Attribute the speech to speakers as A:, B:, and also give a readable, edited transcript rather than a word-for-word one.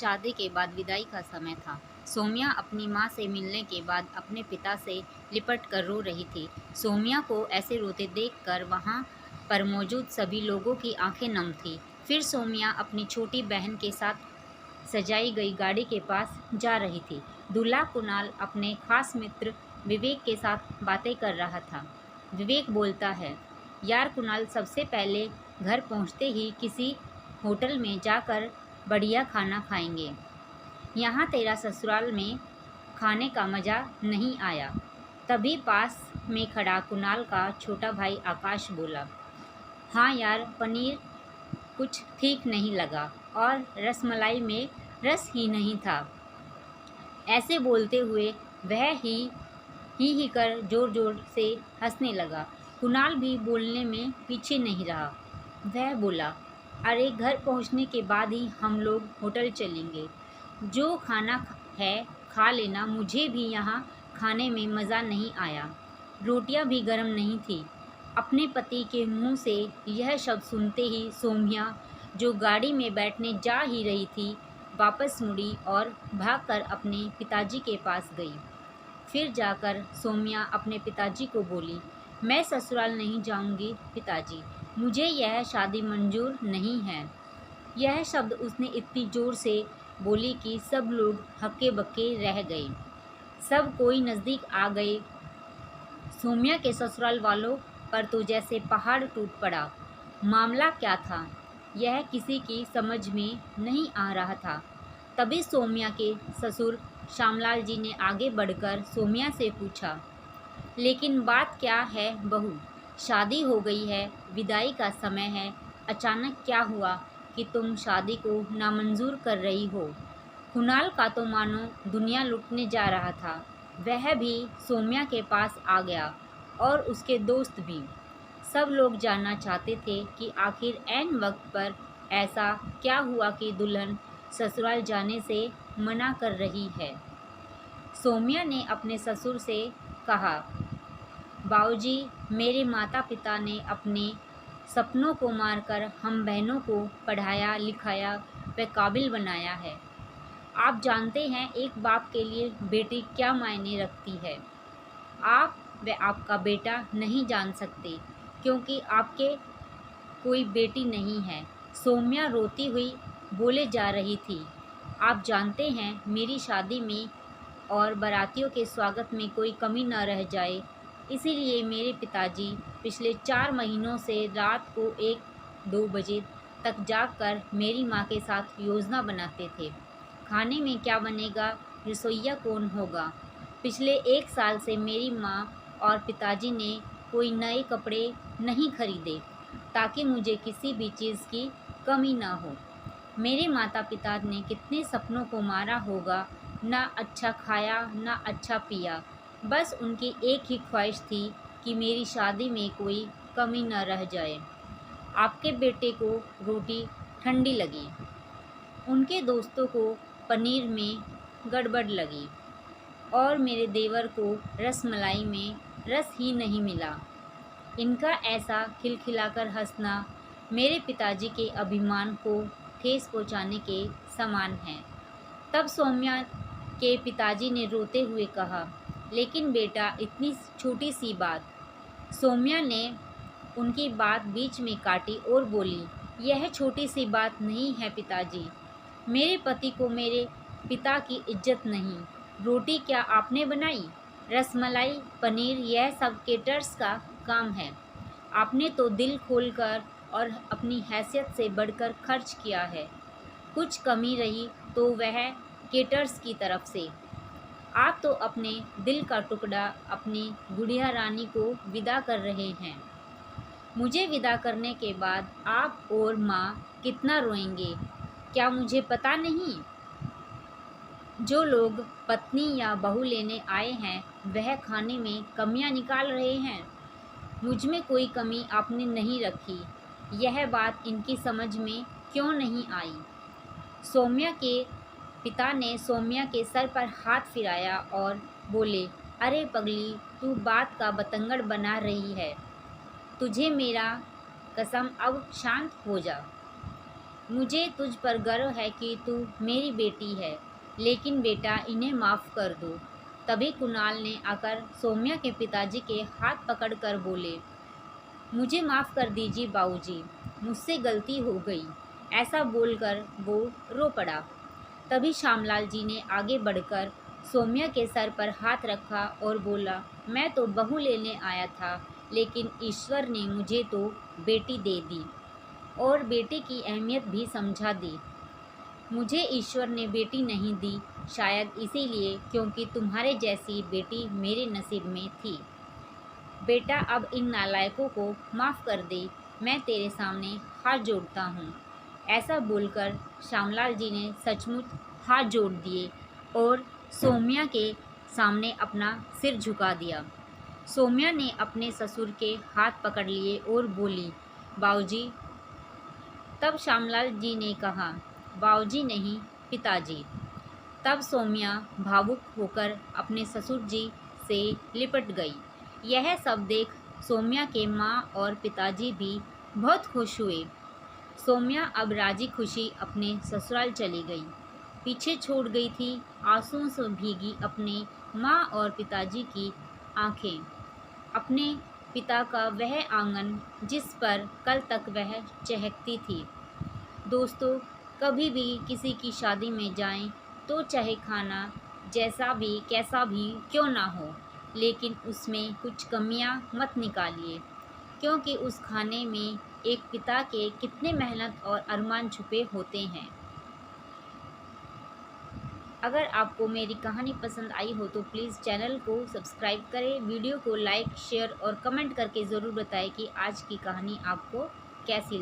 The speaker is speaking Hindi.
A: शादी के बाद विदाई का समय था। सौम्या अपनी माँ से मिलने के बाद अपने पिता से लिपट कर रो रही थी। सौम्या को ऐसे रोते देखकर वहाँ पर मौजूद सभी लोगों की आंखें नम थीं। फिर सौम्या अपनी छोटी बहन के साथ सजाई गई गाड़ी के पास जा रही थी। दूल्हा कुणाल अपने खास मित्र विवेक के साथ बातें कर रहा था। विवेक बोलता है, यार कुणाल, सबसे पहले घर पहुँचते ही किसी होटल में जाकर बढ़िया खाना खाएंगे। यहाँ तेरा ससुराल में खाने का मज़ा नहीं आया। तभी पास में खड़ा कुणाल का छोटा भाई आकाश बोला, हाँ यार, पनीर कुछ ठीक नहीं लगा और रसमलाई में रस ही नहीं था। ऐसे बोलते हुए वह ही कर जोर जोर से हंसने लगा। कुणाल भी बोलने में पीछे नहीं रहा। वह बोला, अरे घर पहुंचने के बाद ही हम लोग होटल चलेंगे। जो खाना है खा लेना, मुझे भी यहाँ खाने में मज़ा नहीं आया। रोटियाँ भी गर्म नहीं थी। अपने पति के मुंह से यह शब्द सुनते ही सौम्या, जो गाड़ी में बैठने जा ही रही थी, वापस मुड़ी और भागकर अपने पिताजी के पास गई। फिर जाकर सौम्या अपने पिताजी को बोली, मैं ससुराल नहीं जाऊंगी पिताजी, मुझे यह शादी मंजूर नहीं है। यह शब्द उसने इतनी ज़ोर से बोली कि सब लोग हक्के बक्के रह गए। सब कोई नज़दीक आ गए। सौम्या के ससुराल वालों पर तो जैसे पहाड़ टूट पड़ा। मामला क्या था, यह किसी की समझ में नहीं आ रहा था। तभी सौम्या के ससुर श्यामलाल जी ने आगे बढ़कर सौम्या से पूछा, लेकिन बात क्या है बहू? शादी हो गई है, विदाई का समय है, अचानक क्या हुआ कि तुम शादी को नामंजूर कर रही हो? कुणाल का तो मानो दुनिया लुटने जा रहा था। वह भी सौम्या के पास आ गया और उसके दोस्त भी। सब लोग जानना चाहते थे कि आखिर ऐन वक्त पर ऐसा क्या हुआ कि दुल्हन ससुराल जाने से मना कर रही है। सौम्या ने अपने ससुर से कहा, बाबूजी, मेरे माता पिता ने अपने सपनों को मारकर हम बहनों को पढ़ाया लिखाया व काबिल बनाया है। आप जानते हैं एक बाप के लिए बेटी क्या मायने रखती है। आप व आपका बेटा नहीं जान सकते क्योंकि आपके कोई बेटी नहीं है। सौम्या रोती हुई बोले जा रही थी, आप जानते हैं मेरी शादी में और बारातियों के स्वागत में कोई कमी न रह जाए, इसीलिए मेरे पिताजी पिछले 4 महीनों से रात को 1-2 बजे तक जागकर मेरी माँ के साथ योजना बनाते थे। खाने में क्या बनेगा, रसोइया कौन होगा। पिछले 1 साल से मेरी माँ और पिताजी ने कोई नए कपड़े नहीं खरीदे ताकि मुझे किसी भी चीज़ की कमी ना हो। मेरे माता पिता ने कितने सपनों को मारा होगा, ना अच्छा खाया ना अच्छा पिया। बस उनकी एक ही ख्वाहिश थी कि मेरी शादी में कोई कमी न रह जाए। आपके बेटे को रोटी ठंडी लगी, उनके दोस्तों को पनीर में गड़बड़ लगी और मेरे देवर को रसमलाई में रस ही नहीं मिला। इनका ऐसा खिलखिलाकर हंसना मेरे पिताजी के अभिमान को ठेस पहुंचाने के समान है। तब सौम्या के पिताजी ने रोते हुए कहा, लेकिन बेटा, इतनी छोटी सी बात। सौम्या ने उनकी बात बीच में काटी और बोली, यह छोटी सी बात नहीं है पिताजी। मेरे पति को मेरे पिता की इज्जत नहीं। रोटी क्या आपने बनाई? रसमलाई, पनीर, यह सब केटर्स का काम है। आपने तो दिल खोलकर और अपनी हैसियत से बढ़कर खर्च किया है। कुछ कमी रही तो वह केटर्स की तरफ से। आप तो अपने दिल का टुकड़ा अपनी गुड़िया रानी को विदा कर रहे हैं। मुझे विदा करने के बाद आप और माँ कितना रोएंगे, क्या मुझे पता नहीं? जो लोग पत्नी या बहू लेने आए हैं वह खाने में कमियां निकाल रहे हैं। मुझ में कोई कमी आपने नहीं रखी। यह बात इनकी समझ में क्यों नहीं आई? सौम्या के पिता ने सौम्या के सर पर हाथ फिराया और बोले, अरे पगली, तू बात का बतंगड़ बना रही है। तुझे मेरा कसम, अब शांत हो जा। मुझे तुझ पर गर्व है कि तू मेरी बेटी है, लेकिन बेटा इन्हें माफ़ कर दो। तभी कुणाल ने आकर सौम्या के पिताजी के हाथ पकड़कर बोले, मुझे माफ़ कर दीजिए बाबूजी, मुझसे गलती हो गई। ऐसा बोलकर वो रो पड़ा। तभी श्यामलाल जी ने आगे बढ़कर सौम्या के सर पर हाथ रखा और बोला, मैं तो बहू लेने आया था, लेकिन ईश्वर ने मुझे तो बेटी दे दी और बेटे की अहमियत भी समझा दी। मुझे ईश्वर ने बेटी नहीं दी, शायद इसीलिए क्योंकि तुम्हारे जैसी बेटी मेरे नसीब में थी। बेटा अब इन नालायकों को माफ़ कर दे, मैं तेरे सामने हाथ जोड़ता हूँ। ऐसा बोलकर श्यामलाल जी ने सचमुच हाथ जोड़ दिए और सौम्या के सामने अपना सिर झुका दिया। सौम्या ने अपने ससुर के हाथ पकड़ लिए और बोली, बाबूजी। तब श्यामलाल जी ने कहा, बाबूजी नहीं, पिताजी। तब सौम्या भावुक होकर अपने ससुर जी से लिपट गई। यह सब देख सौम्या के माँ और पिताजी भी बहुत खुश हुए। सौम्या अब राजी खुशी अपने ससुराल चली गई। पीछे छोड़ गई थी आंसुओं से भीगी अपने माँ और पिताजी की आंखें, अपने पिता का वह आंगन जिस पर कल तक वह चहकती थी। दोस्तों, कभी भी किसी की शादी में जाएं तो चाहे खाना जैसा भी कैसा भी क्यों ना हो, लेकिन उसमें कुछ कमियां मत निकालिए, क्योंकि उस खाने में एक पिता के कितने मेहनत और अरमान छुपे होते हैं। अगर आपको मेरी कहानी पसंद आई हो तो प्लीज़ चैनल को सब्सक्राइब करें, वीडियो को लाइक शेयर और कमेंट करके ज़रूर बताएं कि आज की कहानी आपको कैसी लगी।